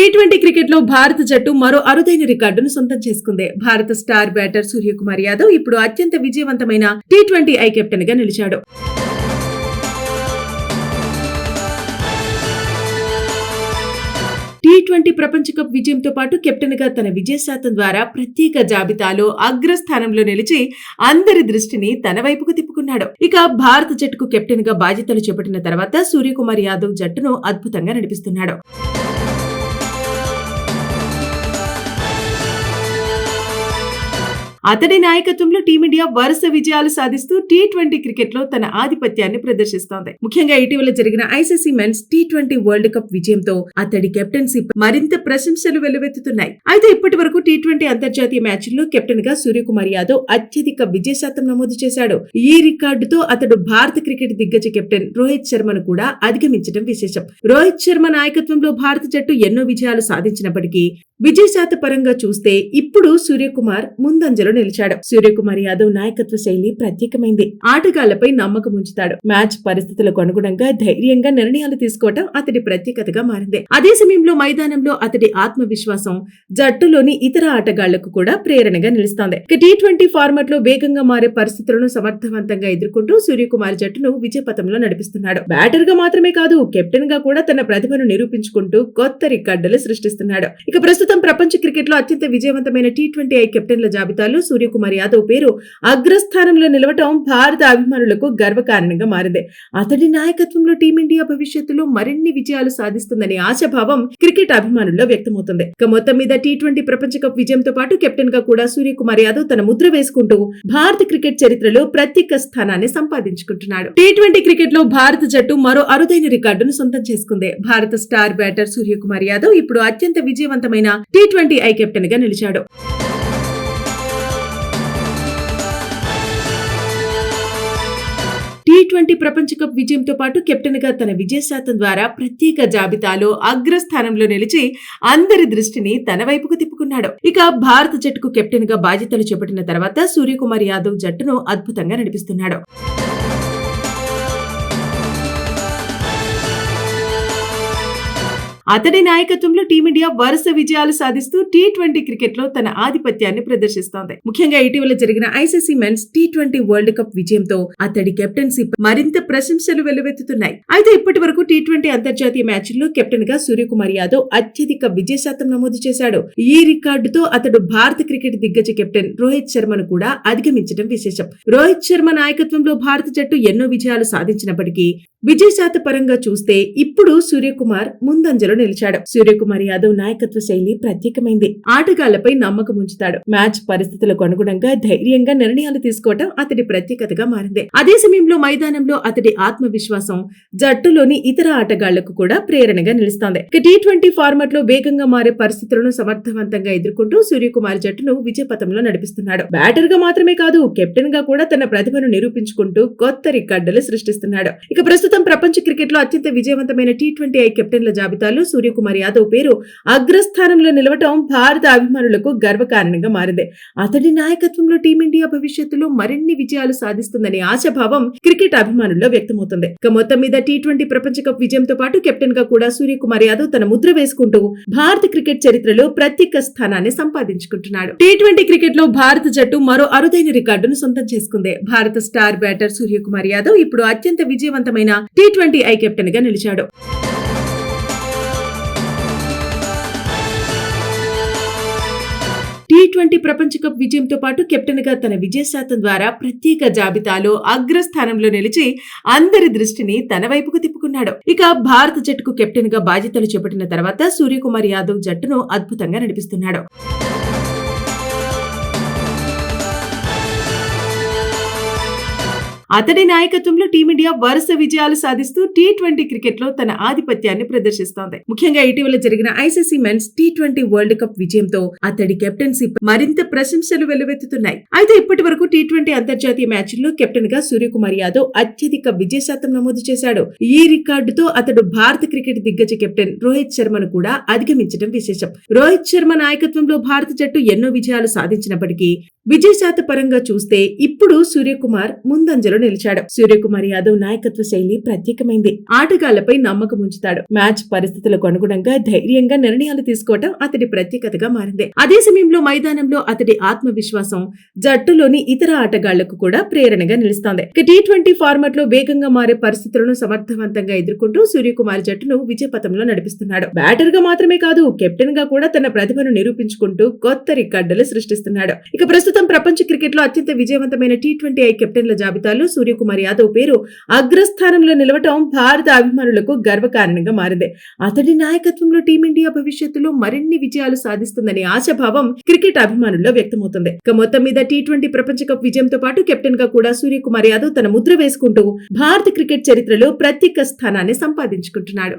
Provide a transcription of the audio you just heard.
T20 cricket లో భారత జట్టు మరో అరుదైన రికార్డును సొంతం చేసుకుంది. భారత స్టార్ బ్యాటర్ సూర్యకుమార్ యాదవ్ ఇప్పుడు అత్యంత విజయవంతమైన టీ20 కెప్టెన్ గా నిలిచాడు. టీ20 ప్రపంచ కప్ విజయంతో పాటు కెప్టెన్ గా తన విజయ శాతం ద్వారా ప్రత్యేక జాబితాలో అగ్రస్థానంలో నిలిచి అందరి దృష్టిని తన వైపుకు తిప్పుకున్నాడు. ఇక భారత జట్టుకు కెప్టెన్ గా బాధ్యతలు చేపట్టిన తర్వాత సూర్యకుమార్ యాదవ్ జట్టును అద్భుతంగా నడిపిస్తున్నాడు. అతడి నాయకత్వంలో టీమిండియా వరుస విజయాలు సాధిస్తూ టీ20 క్రికెట్ లో తన ఆధిపత్యాన్ని ప్రదర్శిస్తోంది. ముఖ్యంగా ఇటీవల జరిగిన ICC men's T20 world cup విజయంతో అతడి కెప్టెన్సీ మరింత ప్రశంసలు వెల్లువెత్తుతున్నాయి. అయితే ఇప్పటి వరకు టీ20 అంతర్జాతీయ మ్యాచ్ల్లో కెప్టెన్ గా సూర్యకుమార్ యాదవ్ అత్యధిక విజయ శాతం నమోదు చేశాడు. ఈ రికార్డుతో అతడు భారత క్రికెట్ దిగ్గజ కెప్టెన్ రోహిత్ శర్మను కూడా అధిగమించడం విశేషం. రోహిత్ శర్మ నాయకత్వంలో భారత జట్టు ఎన్నో విజయాలు సాధించినప్పటికీ విజయ శాత పరంగా చూస్తే ఇప్పుడు సూర్యకుమార్ ముందంజలో నిలిచాడు. సూర్యకుమార్ యాదవ్ నాయకత్వ శైలి ప్రత్యేకమైంది. ఆటగాళ్లపై నమ్మకం ఉంచుతాడు. మ్యాచ్ పరిస్థితులకు అనుగుణంగా ధైర్యంగా నిర్ణయాలు తీసుకోవడం అతడి ప్రత్యేకతగా మారింది. అదే సమయంలో మైదానంలో అతడి ఆత్మవిశ్వాసం జట్టులోని ఇతర ఆటగాళ్లకు కూడా ప్రేరణగా నిలుస్తోంది. టీ20 ఫార్మాట్ లో వేగంగా మారే పరిస్థితులను సమర్థవంతంగా ఎదుర్కొంటూ సూర్యకుమార్ జట్టును విజయపథంలో నడిపిస్తున్నాడు. బ్యాటర్ గా మాత్రమే కాదు, కెప్టెన్ గా కూడా తన ప్రతిభను నిరూపించుకుంటూ కొత్త రికార్డులు సృష్టిస్తున్నాడు. ఇక ప్రస్తుతం ప్రపంచ క్రికెట్ లో అత్యంత విజయవంతమైన టీ20 కెప్టెన్ల జాబితాలో సూర్యకుమార్ యాదవ్ పేరు అగ్రస్థానంలో నిలవటం భారత అభిమానులకు గర్వకారణంగా మారింది. అతడి నాయకత్వంలో టీమిండియా భవిష్యత్తులో మరిన్ని విజయాలు సాధిస్తుందనే ఆశాభావం క్రికెట్ అభిమానుల్లో వ్యక్తమవుతుంది. ఇక మొత్తం మీద టీ20 ప్రపంచ కప్ విజయంతో పాటు కెప్టెన్ గా కూడా సూర్యకుమార్ యాదవ్ తన ముద్ర వేసుకుంటూ భారత క్రికెట్ చరిత్రలో ప్రత్యేక స్థానాన్ని సంపాదించుకుంటున్నాడు. టీ20 క్రికెట్ లో భారత జట్టు మరో అరుదైన రికార్డును సొంతం చేసుకుంది. భారత స్టార్ బ్యాటర్ సూర్యకుమార్ యాదవ్ ఇప్పుడు అత్యంత విజయవంతమైన టీ20 కెప్టెన్ గా నిలిచాడు. టీ20 ప్రపంచ కప్ విజయంతో పాటు కెప్టెన్ గా తన విజయ శాతం ద్వారా ప్రత్యేక జాబితాలో అగ్రస్థానంలో నిలిచి అందరి దృష్టిని తన వైపుకు తిప్పుకున్నాడు. ఇక భారత జట్టుకు కెప్టెన్ గా బాధ్యతలు చేపట్టిన తర్వాత సూర్యకుమార్ యాదవ్ జట్టును అద్భుతంగా నడిపిస్తున్నాడు. అతడి నాయకత్వంలో టీమిండియా వరుస విజయాలు సాధిస్తూ టీ20 క్రికెట్ లో తన ఆధిపత్యాన్ని ప్రదర్శిస్తోంది. ముఖ్యంగా ఇటీవల జరిగిన ICC men's T20 world cup విజయంతో అతడి కెప్టెన్సీ మరింత ప్రశంసలు వెల్లువెత్తుతున్నాయి. అయితే ఇప్పటి వరకు టీ20 అంతర్జాతీయ మ్యాచ్ల్లో కెప్టెన్ గా సూర్యకుమార్ యాదవ్ అత్యధిక విజయ శాతం నమోదు చేశాడు. ఈ రికార్డుతో అతడు భారత క్రికెట్ దిగ్గజ కెప్టెన్ రోహిత్ శర్మను కూడా అధిగమించడం విశేషం. రోహిత్ శర్మ నాయకత్వంలో భారత జట్టు ఎన్నో విజయాలు సాధించినప్పటికీ విజయ శాత పరంగా చూస్తే ఇప్పుడు సూర్యకుమార్ ముందంజలో నిలిచాడు. సూర్యకుమార్ యాదవ్ నాయకత్వ శైలి ప్రత్యేకమైంది. ఆటగాళ్లపై నమ్మకం ఉంచుతాడు. మ్యాచ్ పరిస్థితులకు అనుగుణంగా ధైర్యంగా నిర్ణయాలు తీసుకోవడం అతడి ప్రత్యేకతగా మారింది. అదే సమయంలో మైదానంలో అతడి ఆత్మవిశ్వాసం జట్టులోని ఇతర ఆటగాళ్లకు కూడా ప్రేరణగా నిలుస్తోంది. టీ20 ఫార్మాట్ లో వేగంగా మారే పరిస్థితులను సమర్థవంతంగా ఎదుర్కొంటూ సూర్యకుమార్ జట్టును విజయపథంలో నడిపిస్తున్నాడు. బ్యాటర్ గా మాత్రమే కాదు, కెప్టెన్ గా కూడా తన ప్రతిభను నిరూపించుకుంటూ కొత్త రికార్డులు సృష్టిస్తున్నాడు. ఇక ప్రస్తుతం ప్రపంచ క్రికెట్ లో అత్యంత విజయవంతమైన టీ20 కెప్టెన్ల జాబితాలో సూర్యకుమార్ యాదవ్ పేరు అగ్రస్థానంలో నిలవటం భారత అభిమానులకు గర్వకారణంగా మారింది. అతడి నాయకత్వంలో టీమిండియా భవిష్యత్తులో మరిన్ని విజయాలు సాధిస్తుందనే ఆశాభావం క్రికెట్ అభిమానుల్లో వ్యక్తమవుతుంది. ఇక మొత్తం మీద టీ20 ప్రపంచ కప్ విజయంతో పాటు కెప్టెన్ గా కూడా సూర్యకుమార్ యాదవ్ తన ముద్ర వేసుకుంటూ భారత క్రికెట్ చరిత్రలో ప్రత్యేక స్థానాన్ని సంపాదించుకుంటున్నాడు. టీ20 క్రికెట్ లో భారత జట్టు మరో అరుదైన రికార్డును సొంతం చేసుకుంది. భారత స్టార్ బ్యాటర్ సూర్యకుమార్ యాదవ్ ఇప్పుడు అత్యంత విజయవంతమైన టీ20 కెప్టెన్ గా నిలిచాడు. టీ20 ప్రపంచ కప్ విజయంతో పాటు కెప్టెన్ గా తన విజయ శాతం ద్వారా ప్రత్యేక జాబితాలో అగ్రస్థానంలో నిలిచి అందరి దృష్టిని తన వైపుకు తిప్పుకున్నాడు. ఇక భారత జట్టుకు కెప్టెన్ గా బాధ్యతలు చేపట్టిన తర్వాత సూర్యకుమార్ యాదవ్ జట్టును అద్భుతంగా నడిపిస్తున్నాడు. అతడి నాయకత్వంలో టీమిండియా వరుస విజయాలు సాధిస్తూ టీ20 క్రికెట్ లో తన ఆధిపత్యాన్ని ప్రదర్శిస్తోంది. ముఖ్యంగా ఇటీవల జరిగిన ICC men's T20 world cup విజయంతో అతడి కెప్టెన్సీ మరింత ప్రశంసలు వెల్లువెత్తుతున్నాయి. అయితే ఇప్పటి వరకు టీ20 అంతర్జాతీయ మ్యాచ్ల్లో కెప్టెన్ గా సూర్యకుమార్ యాదవ్ అత్యధిక విజయ శాతం నమోదు చేశాడు. ఈ రికార్డుతో అతడు భారత క్రికెట్ దిగ్గజ కెప్టెన్ రోహిత్ శర్మను కూడా అధిగమించడం విశేషం. రోహిత్ శర్మ నాయకత్వంలో భారత జట్టు ఎన్నో విజయాలు సాధించినప్పటికీ విజయ శాత పరంగా చూస్తే ఇప్పుడు సూర్యకుమార్ ముందంజలో నిలిచాడు. సూర్యకుమార్ యాదవ్ నాయకత్వ శైలి ప్రత్యేకమైంది. ఆటగాళ్లపై నమ్మకం ఉంచుతాడు. మ్యాచ్ పరిస్థితులకు అనుగుణంగా ధైర్యంగా నిర్ణయాలు తీసుకోవడం అతడి ప్రత్యేకతగా మారింది. అదే సమయంలో మైదానంలో అతడి ఆత్మవిశ్వాసం జట్టులోని ఇతర ఆటగాళ్లకు కూడా ప్రేరణగా నిలుస్తోంది. T20 ఫార్మాట్ లో వేగంగా మారే పరిస్థితులను సమర్థవంతంగా ఎదుర్కొంటూ సూర్యకుమార్ జట్టును విజయపథంలో నడిపిస్తున్నాడు. బ్యాటర్ గా మాత్రమే కాదు, కెప్టెన్ గా కూడా తన ప్రతిభను నిరూపించుకుంటూ కొత్త రికార్డులు సృష్టిస్తున్నాడు. ఇక ప్రస్తుతం ప్రపంచ క్రికెట్ లో అత్యంత విజయవంతమైన T20I కెప్టెన్ల జాబితాలో సూర్యకుమార్ యాదవ్ పేరు అగ్రస్థానంలో నిలవటం భారత అభిమానులకు గర్వకారణంగా మారింది. అతడి నాయకత్వంలో టీమిండియా భవిష్యత్తులో మరిన్ని విజయాలు సాధిస్తుందనే ఆశాభావం క్రికెట్ అభిమానుల్లో వ్యక్తమవుతుంది. ఇక మొత్తం మీద T20 ప్రపంచ కప్ విజయంతో పాటు కెప్టెన్ గా కూడా సూర్యకుమార్ యాదవ్ తన ముద్ర వేసుకుంటూ భారత క్రికెట్ చరిత్రలో ప్రత్యేక స్థానాన్ని సంపాదించుకుంటున్నాడు.